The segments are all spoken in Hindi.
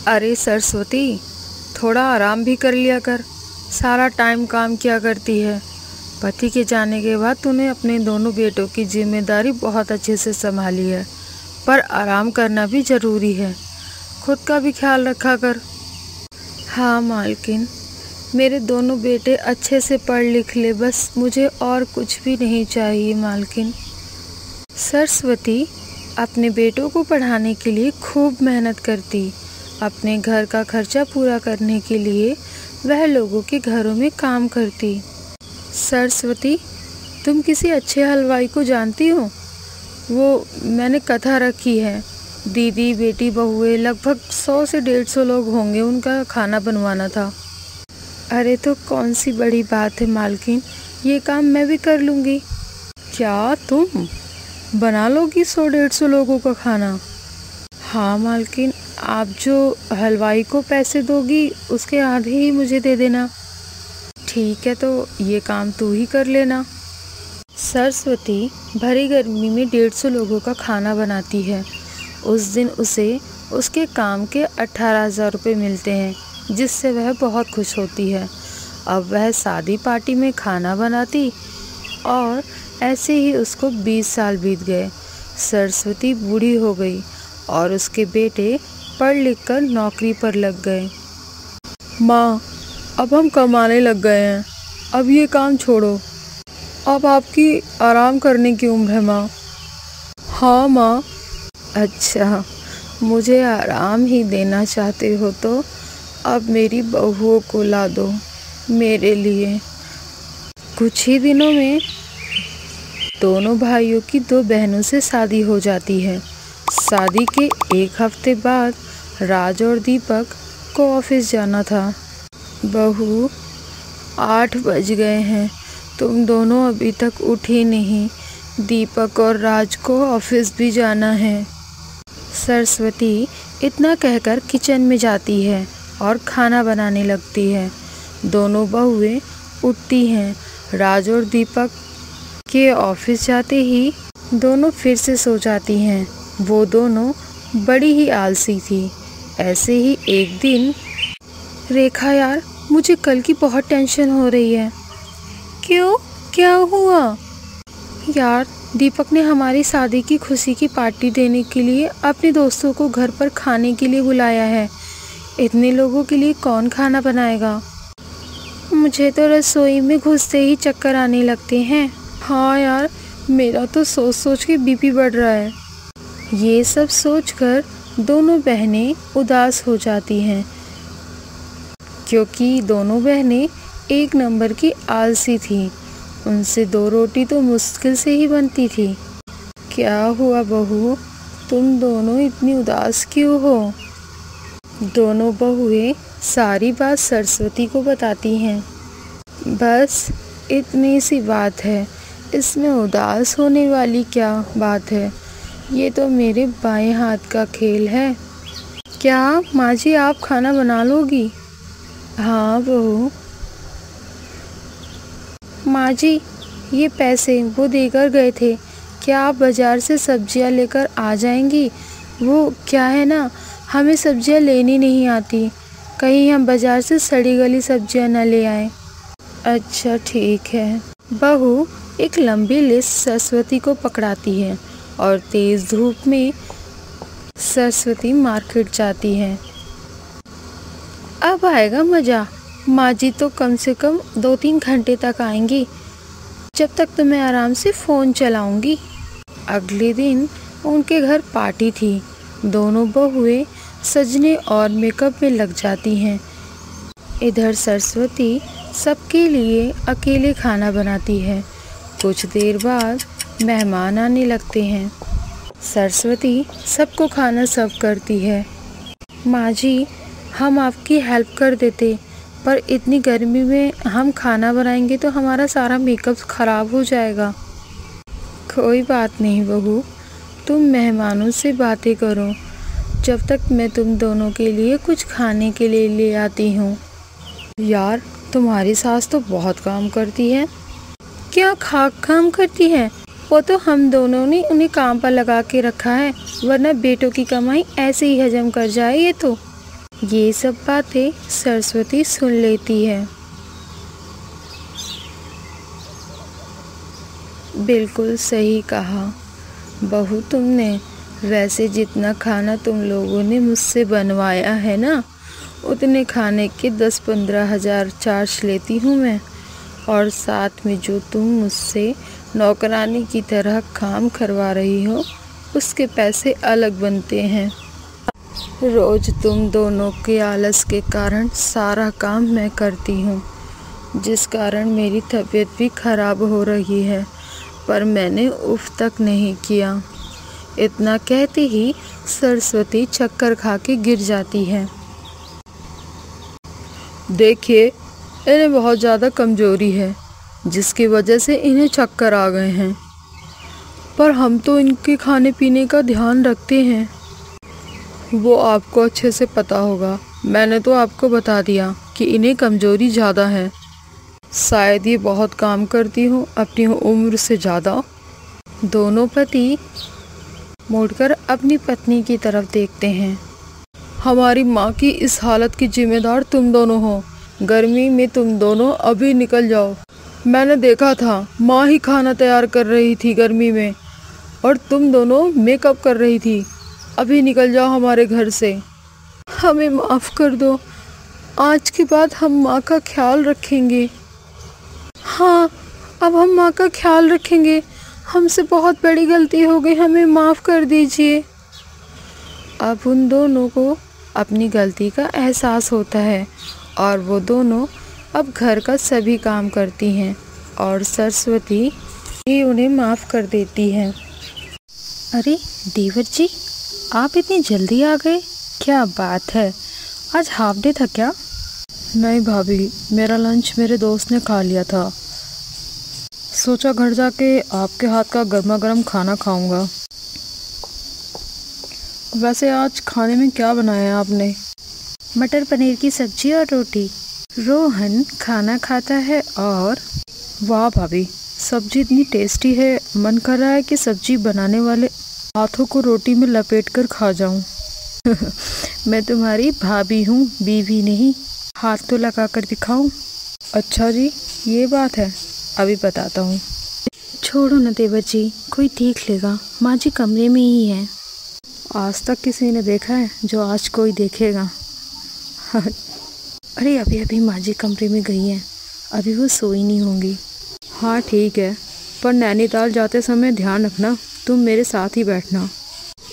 अरे सरस्वती, थोड़ा आराम भी कर लिया कर। सारा टाइम काम किया करती है। पति के जाने के बाद तूने अपने दोनों बेटों की जिम्मेदारी बहुत अच्छे से संभाली है, पर आराम करना भी ज़रूरी है। खुद का भी ख्याल रखा कर। हाँ मालकिन, मेरे दोनों बेटे अच्छे से पढ़ लिख ले, बस मुझे और कुछ भी नहीं चाहिए मालकिन। सरस्वती अपने बेटों को पढ़ाने के लिए खूब मेहनत करती। अपने घर का खर्चा पूरा करने के लिए वह लोगों के घरों में काम करती। सरस्वती, तुम किसी अच्छे हलवाई को जानती हो? वो मैंने कथा रखी है। दीदी, बेटी, बहुएं, लगभग 100 से 150 लोग होंगे, उनका खाना बनवाना था। अरे तो कौन सी बड़ी बात है मालकिन, ये काम मैं भी कर लूँगी। क्या तुम बना लोगी 100-150 लोगों का खाना? हाँ मालकिन, आप जो हलवाई को पैसे दोगी उसके आधे ही मुझे दे देना। ठीक है, तो ये काम तू ही कर लेना। सरस्वती भरी गर्मी में 150 लोगों का खाना बनाती है। उस दिन उसे उसके काम के 18,000 रुपये मिलते हैं, जिससे वह बहुत खुश होती है। अब वह शादी पार्टी में खाना बनाती और ऐसे ही उसको 20 साल बीत गए। सरस्वती बूढ़ी हो गई और उसके बेटे पढ़ लिख कर नौकरी पर लग गए। माँ, अब हम कमाने लग गए हैं, अब ये काम छोड़ो। अब आपकी आराम करने की उम्र है माँ। हाँ माँ। अच्छा, मुझे आराम ही देना चाहते हो तो अब मेरी बहुओं को ला दो मेरे लिए। कुछ ही दिनों में दोनों भाइयों की 2 बहनों से शादी हो जाती है। शादी के 1 हफ्ते बाद राज और दीपक को ऑफिस जाना था। बहू, 8 बज गए हैं, तुम दोनों अभी तक उठी नहीं। दीपक और राज को ऑफिस भी जाना है। सरस्वती इतना कहकर किचन में जाती है और खाना बनाने लगती है। दोनों बहुएं उठती हैं। राज और दीपक के ऑफिस जाते ही दोनों फिर से सो जाती हैं। वो दोनों बड़ी ही आलसी थी। ऐसे ही एक दिन, रेखा यार, मुझे कल की बहुत टेंशन हो रही है। क्यों, क्या हुआ? यार, दीपक ने हमारी शादी की खुशी की पार्टी देने के लिए अपने दोस्तों को घर पर खाने के लिए बुलाया है। इतने लोगों के लिए कौन खाना बनाएगा? मुझे तो रसोई में घुसते ही चक्कर आने लगते हैं। हाँ यार, मेरा तो सोच सोच के बीपी बढ़ रहा है। ये सब सोचकर दोनों बहनें उदास हो जाती हैं, क्योंकि दोनों बहनें एक नंबर की आलसी थीं। उनसे 2 रोटी तो मुश्किल से ही बनती थी। क्या हुआ बहू, तुम दोनों इतनी उदास क्यों हो? दोनों बहुएं सारी बात सरस्वती को बताती हैं। बस इतनी सी बात है, इसमें उदास होने वाली क्या बात है? ये तो मेरे बाएं हाथ का खेल है। क्या माँ जी, आप खाना बना लोगी? हाँ बहू। माँ जी, ये पैसे वो देकर गए थे, क्या आप बाज़ार से सब्जियाँ लेकर आ जाएंगी? वो क्या है ना, हमें सब्जियाँ लेनी नहीं आती, कहीं हम बाज़ार से सड़ी गली सब्जियाँ न ले आएं। अच्छा ठीक है। बहू एक लंबी लिस्ट सरस्वती को पकड़ाती है और तेज़ धूप में सरस्वती मार्केट जाती है। अब आएगा मज़ा। माँ जी तो कम से कम 2-3 घंटे तक आएंगी, जब तक तो मैं आराम से फ़ोन चलाऊंगी। अगले दिन उनके घर पार्टी थी। दोनों बहुएं सजने और मेकअप में लग जाती हैं। इधर सरस्वती सबके लिए अकेले खाना बनाती है। कुछ देर बाद मेहमान आने लगते हैं। सरस्वती सबको खाना सर्व करती है। माँ जी, हम आपकी हेल्प कर देते, पर इतनी गर्मी में हम खाना बनाएंगे तो हमारा सारा मेकअप ख़राब हो जाएगा। कोई बात नहीं बहू, तुम मेहमानों से बातें करो, जब तक मैं तुम दोनों के लिए कुछ खाने के लिए ले आती हूँ। यार, तुम्हारी सास तो बहुत काम करती है। क्या काम करती है? वो तो हम दोनों ने उन्हें काम पर लगा के रखा है, वरना बेटों की कमाई ऐसे ही हजम कर जाए ये तो। ये सब बातें सरस्वती सुन लेती है। बिल्कुल सही कहा बहू तुमने। वैसे जितना खाना तुम लोगों ने मुझसे बनवाया है ना, उतने खाने के 10-15 हज़ार चार्ज लेती हूँ मैं। और साथ में जो तुम मुझसे नौकरानी की तरह काम करवा रही हो, उसके पैसे अलग बनते हैं। रोज़ तुम दोनों के आलस के कारण सारा काम मैं करती हूँ, जिस कारण मेरी तबीयत भी खराब हो रही है, पर मैंने उफ तक नहीं किया। इतना कहते ही सरस्वती चक्कर खा के गिर जाती है। देखिए, इन्हें बहुत ज़्यादा कमज़ोरी है, जिसकी वजह से इन्हें चक्कर आ गए हैं। पर हम तो इनके खाने पीने का ध्यान रखते हैं। वो आपको अच्छे से पता होगा। मैंने तो आपको बता दिया कि इन्हें कमज़ोरी ज़्यादा है। शायद ये बहुत काम करती हो अपनी उम्र से ज़्यादा। दोनों पति मुड़कर अपनी पत्नी की तरफ देखते हैं। हमारी माँ की इस हालत की जिम्मेदार तुम दोनों हो। गर्मी में तुम दोनों अभी निकल जाओ। मैंने देखा था माँ ही खाना तैयार कर रही थी गर्मी में, और तुम दोनों मेकअप कर रही थी। अभी निकल जाओ हमारे घर से। हमें माफ़ कर दो। आज के बाद हम माँ का ख्याल रखेंगे। हाँ, अब हम माँ का ख्याल रखेंगे। हमसे बहुत बड़ी गलती हो गई, हमें माफ़ कर दीजिए। अब उन दोनों को अपनी गलती का एहसास होता है और वो दोनों अब घर का सभी काम करती हैं और सरस्वती ही उन्हें माफ़ कर देती है। अरे देवर जी, आप इतनी जल्दी आ गए, क्या बात है? आज हाफ डे था क्या? नहीं भाभी, मेरा लंच मेरे दोस्त ने खा लिया था। सोचा घर जाके आपके हाथ का गर्मा गर्म खाना खाऊंगा। वैसे आज खाने में क्या बनाया है आपने? मटर पनीर की सब्जी और रोटी। रोहन खाना खाता है और वाह भाभी, सब्जी इतनी टेस्टी है, मन कर रहा है कि सब्जी बनाने वाले हाथों को रोटी में लपेट कर खा जाऊं। मैं तुम्हारी भाभी हूँ, बीवी नहीं। हाथ तो लगा कर दिखाऊं। अच्छा जी, ये बात है, अभी बताता हूँ। छोड़ो न देवर जी, कोई देख लेगा, माँ जी कमरे में ही है। आज तक किसी ने देखा है जो आज कोई देखेगा? अरे अभी अभी माँ जी कमरे में गई हैं, अभी वो सोई नहीं होंगी। हाँ ठीक है, पर नैनीताल जाते समय ध्यान रखना, तुम मेरे साथ ही बैठना।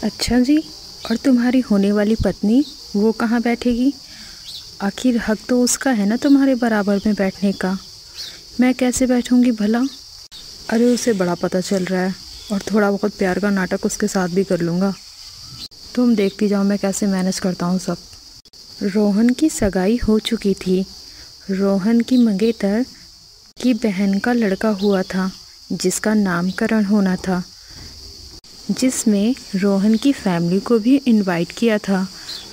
अच्छा जी, और तुम्हारी होने वाली पत्नी, वो कहाँ बैठेगी? आखिर हक तो उसका है ना तुम्हारे बराबर में बैठने का। मैं कैसे बैठूंगी भला? अरे उसे बड़ा पता चल रहा है, और थोड़ा बहुत प्यार का नाटक उसके साथ भी कर लूँगा। तुम देखती जाओ मैं कैसे मैनेज करता हूँ सब। रोहन की सगाई हो चुकी थी। रोहन की मंगेतर की बहन का लड़का हुआ था, जिसका नामकरण होना था, जिसमें रोहन की फैमिली को भी इनवाइट किया था।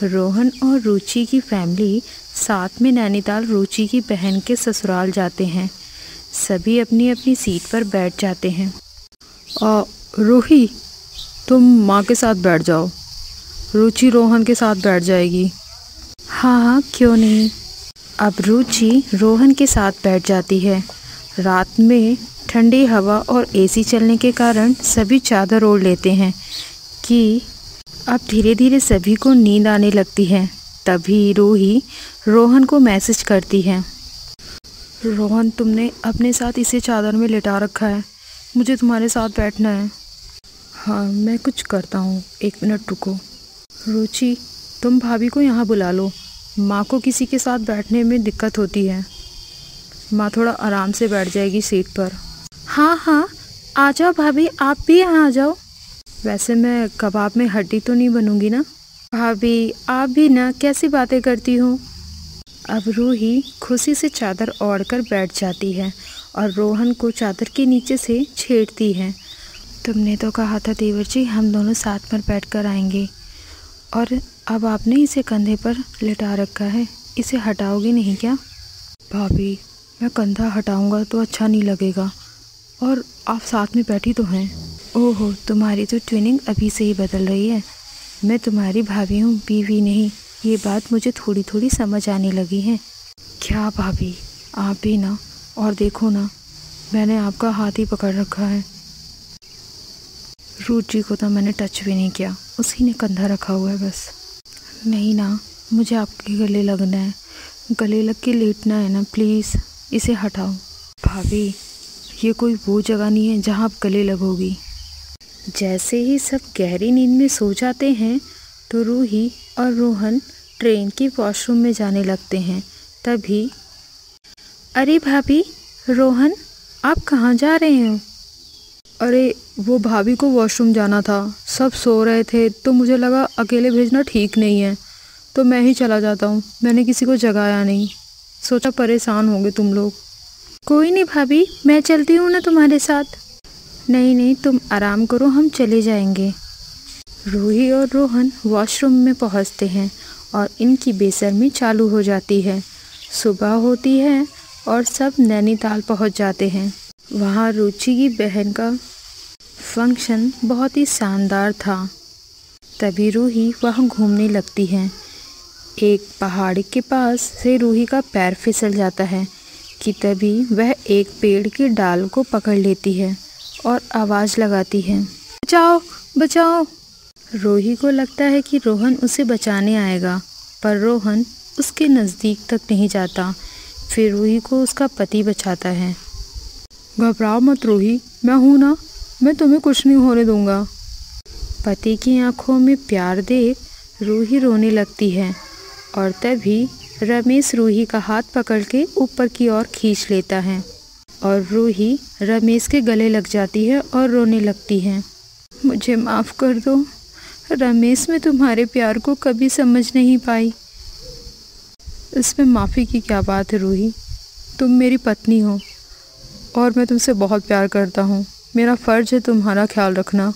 रोहन और रुचि की फैमिली साथ में नैनीताल रुचि की बहन के ससुराल जाते हैं। सभी अपनी अपनी सीट पर बैठ जाते हैं। रूही, तुम माँ के साथ बैठ जाओ, रुचि रोहन के साथ बैठ जाएगी। हाँ हाँ, क्यों नहीं। अब रुचि रोहन के साथ बैठ जाती है। रात में ठंडी हवा और एसी चलने के कारण सभी चादर ओढ़ लेते हैं कि अब धीरे धीरे सभी को नींद आने लगती है। तभी रूही रोहन को मैसेज करती है। रोहन, तुमने अपने साथ इसे चादर में लिटा रखा है, मुझे तुम्हारे साथ बैठना है। हाँ मैं कुछ करता हूँ, 1 मिनट रुको। रुचि, तुम भाभी को यहाँ बुला लो, माँ को किसी के साथ बैठने में दिक्कत होती है। माँ थोड़ा आराम से बैठ जाएगी सीट पर। हाँ हाँ, आ जाओ भाभी, आप भी यहाँ आ जाओ। वैसे मैं कबाब में हड्डी तो नहीं बनूंगी ना? भाभी आप भी ना, कैसी बातें करती हो। अब रूही खुशी से चादर ओढ़कर बैठ जाती है और रोहन को चादर के नीचे से छेड़ती है। तुमने तो कहा था देवर जी हम दोनों साथ में बैठकर आएंगे, और अब आपने इसे कंधे पर लिटा रखा है, इसे हटाओगे नहीं क्या? भाभी, मैं कंधा हटाऊंगा तो अच्छा नहीं लगेगा, और आप साथ में बैठी तो हैं। ओहो, तुम्हारी तो ट्विनिंग अभी से ही बदल रही है। मैं तुम्हारी भाभी हूँ, बीवी नहीं। ये बात मुझे थोड़ी थोड़ी समझ आने लगी है। क्या भाभी, आप भी ना, और देखो ना, मैंने आपका हाथ ही पकड़ रखा है। रुचि को तो मैंने टच भी नहीं किया, उसी ने कंधा रखा हुआ है बस। नहीं ना, मुझे आपके गले लगना है, गले लग के लेटना है ना, प्लीज़ इसे हटाओ। भाभी, ये कोई वो जगह नहीं है जहाँ आप गले लगोगी। जैसे ही सब गहरी नींद में सो जाते हैं तो रूही और रोहन ट्रेन के वॉशरूम में जाने लगते हैं। तभी, अरे भाभी, रोहन, आप कहाँ जा रहे हो? अरे वो भाभी को वॉशरूम जाना था, सब सो रहे थे तो मुझे लगा अकेले भेजना ठीक नहीं है, तो मैं ही चला जाता हूँ। मैंने किसी को जगाया नहीं, सोचा परेशान होंगे तुम लोग। कोई नहीं भाभी, मैं चलती हूँ ना तुम्हारे साथ। नहीं नहीं, तुम आराम करो, हम चले जाएंगे। रूही और रोहन वॉशरूम में पहुँचते हैं और इनकी बेशर्मी चालू हो जाती है। सुबह होती है और सब नैनीताल पहुँच जाते हैं। वहाँ रुचि की बहन का फंक्शन बहुत ही शानदार था। तभी रूही वहाँ घूमने लगती है। एक पहाड़ी के पास से रूही का पैर फिसल जाता है कि तभी वह एक पेड़ की डाल को पकड़ लेती है और आवाज़ लगाती है, बचाओ बचाओ। रूही को लगता है कि रोहन उसे बचाने आएगा, पर रोहन उसके नज़दीक तक नहीं जाता। फिर रूही को उसका पति बचाता है। घबराओ मत रूही, मैं हूँ ना, मैं तुम्हें कुछ नहीं होने दूंगा। पति की आंखों में प्यार देख रूही रोने लगती है और तभी रमेश रूही का हाथ पकड़ के ऊपर की ओर खींच लेता है और रूही रमेश के गले लग जाती है और रोने लगती है। मुझे माफ़ कर दो रमेश, मैं तुम्हारे प्यार को कभी समझ नहीं पाई। इसमें माफ़ी की क्या बात है रूही, तुम मेरी पत्नी हो और मैं तुमसे बहुत प्यार करता हूँ। मेरा फ़र्ज़ है तुम्हारा ख्याल रखना।